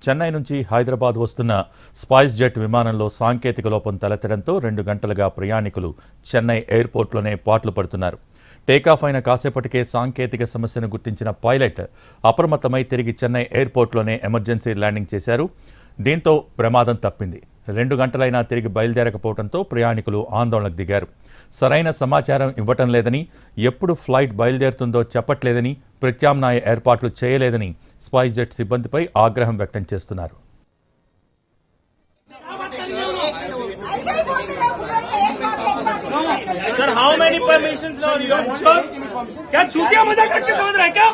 చెన్నై నుంచి హైదరాబాద్ వస్తున్న spice jet విమానంలో సాంకేతిక లోపం తలెత్తడంతో 2 గంటలుగా ప్రయాణికులు చెన్నై ఎయిర్పోర్ట్లోనే పాట్లు పడుతున్నారు. టేకాఫ్ అయిన కాసేపటికే సాంకేతిక సమస్యను గుర్తించిన పైలట్ అప్రమత్తమై తిరిగి చెన్నై ఎయిర్పోర్ట్లోనే ఎమర్జెన్సీ ల్యాండింగ్ చేశారు. దీంతో ప్రమాదం తప్పింది. 2 గంటలైనా తిరిగి బయలుదేరకపోవడంతో ప్రయాణికులు ఆందోళనకు దిగారు. సరైన సమాచారం ఇవ్వటం లేదని, ఎప్పుడు ఫ్లైట్ బయలుదేరుతుందో చెప్పట్లేదని, ప్రత్యామ్నాయ ఏర్పాట్లు చేయలేదని స్పైస్ జెట్ సిబ్బందిపై ఆగ్రహం వ్యక్తం చేస్తున్నారు. Sir, how many permissions now you have? Sir, क्या चूतिया मजाक करके समझ रहा है क्या?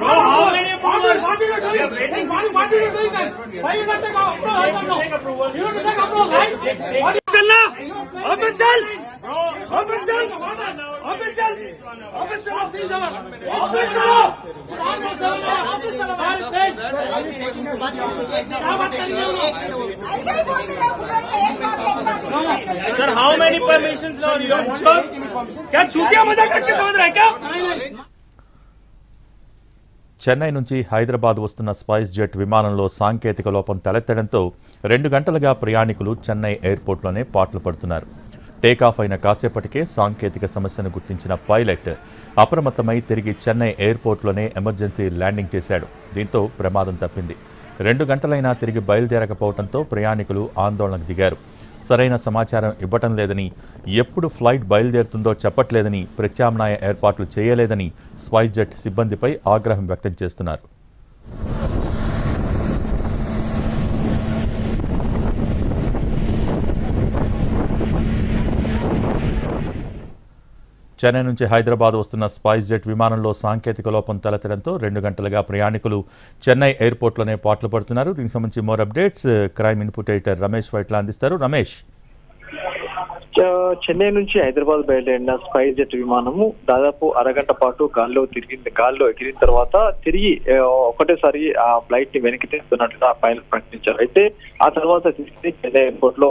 Bro, how many approvals? What did you do? What did you do then? Why you not take approval? You don't take approval, right? Official, official, official, official, Sir, how many permissions now you have? Sir, क्या चूतिया मजाक करके समझ रहा है क्या? చెన్నై నుంచి హైదరాబాద్ వస్తున్న స్పైస్ జెట్ విమానంలో సాంకేతిక లోపం తలెత్తడంతో 2 గంటలుగా ప్రయాణికులు చెన్నై ఎయిర్పోర్ట్లోనే పాట్లు పడుతున్నారు. టేకాఫ్ అయిన కాసేపటికే సాంకేతిక సమస్యను గుర్తించిన పైలట్ అప్రమత్తమై తిరిగి చెన్నై ఎయిర్పోర్ట్లోనే ఎమర్జెన్సీ ల్యాండింగ్ చేశాడు. దీంతో ప్రమాదం తప్పింది. 2 గంటలైనా తిరిగి బయలుదేరకపోవడంతో ప్రయాణికులు ఆందోళనకు దిగారు. సరైన సమాచారం ఇవ్వటం లేదని, ఎప్పుడు ఫ్లైట్ బయలుదేరుతుందో చెప్పట్లేదని, ప్రత్యామ్నాయ ఏర్పాట్లు చేయలేదని స్పైస్ జెట్ సిబ్బందిపై ఆగ్రహం వ్యక్తం చేస్తున్నారు. చెన్నై నుంచి హైదరాబాద్ వస్తున్న స్పైస్ జెట్ విమానంలో సాంకేతిక లోపం తలెత్తడంతో 2 గంటలుగా ప్రయాణికులు చెన్నై ఎయిర్పోర్ట్లోనే పాట్లు పడుతున్నారు. దీనికి సంబంధించి more updates crime input editor Ramesh Vaitla అందిస్తారు. రమేష్, చెన్నై నుంచి హైదరాబాద్ బయలుదేరిన స్పైస్ జెట్ విమానము దాదాపు అరగంట పాటు గాల్లో ఎగిరిన తర్వాత తిరిగి ఒకటేసారి ఆ ఫ్లైట్ ని వెనక్కి తీస్తున్నట్లుగా పైలట్ ప్రకటించారు. అయితే ఆ తర్వాత చెన్నై ఎయిర్పోర్ట్ లో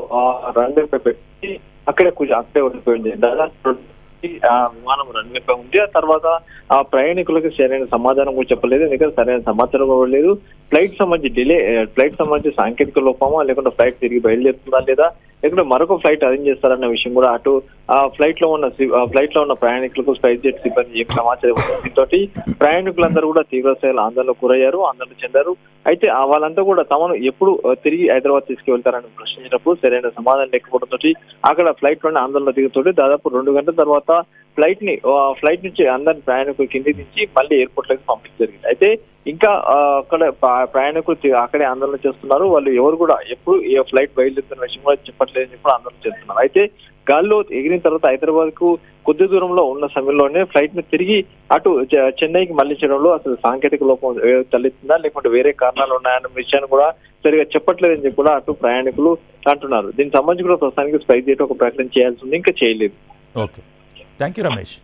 రన్వే పెట్టి అక్కడే ఉండిపోయింది. దాదాపు విమానం రన్వే పై ఉంది. ఆ తర్వాత ఆ ప్రయాణికులకు సరైన సమాధానం కూడా చెప్పలేదు. ఎందుకంటే సరైన సమాచారం కూడా లేదు. ఫ్లైట్ సంబంధించి సాంకేతిక లోపమా, లేకుంటే ఫ్లైట్ తిరిగి బయలుదేరుతుందా లేదా, లేకుంటే మరొక ఫ్లైట్ అరేంజ్ చేస్తారన్న విషయం కూడా అటు ఆ ఫ్లైట్ లో ఉన్న ప్రయాణికులకు స్పైస్ జెట్ సిబ్బంది ఏం సమాచారం దీంతో ప్రయాణికులందరూ కూడా తీవ్ర స్థాయిలో ఆందోళనకు గురయ్యారు, ఆందోళన చెందారు. అయితే వాళ్ళంతా కూడా తమను ఎప్పుడు తిరిగి హైదరాబాద్ తీసుకువెళ్తారని ప్రశ్నించినప్పుడు సరైన సమాధానం లేకపోవడంతో అక్కడ ఫ్లైట్ లోనే ఆందోళన దిగుతుంటే దాదాపు 2 గంటల తర్వాత ఫ్లైట్ నుంచి అందరిని ప్రయాణికులు కింది నుంచి మళ్ళీ ఎయిర్పోర్ట్ లోకి పంపించడం జరిగింది. అయితే ఇంకా అక్కడ ప్రయాణికులు అక్కడే ఆందోళన చేస్తున్నారు. వాళ్ళు ఎవరు కూడా ఎప్పుడు ఈ ఫ్లైట్ బయలుదేరుతున్న విషయం కూడా చెప్పట్లేదని చెప్పి ఆందోళన చేస్తున్నారు. అయితే గాల్లో ఎగిరిన తర్వాత హైదరాబాద్ కు కొద్ది దూరంలో ఉన్న సమయంలోనే ఫ్లైట్ ని తిరిగి అటు చెన్నైకి మళ్లించడంలో అసలు సాంకేతిక లోపం తలెత్తిందా, లేకుంటే వేరే కారణాలు ఉన్నాయన్న విషయాన్ని కూడా సరిగా చెప్పట్లేదని చెప్పి కూడా అటు ప్రయాణికులు అంటున్నారు. దీనికి సంబంధించి కూడా ప్రస్తుతానికి స్పైస్ జెట్ ఒక ప్రకటన చేయాల్సి ఉంది, ఇంకా చేయలేదు. Okay, thank you Ramesh.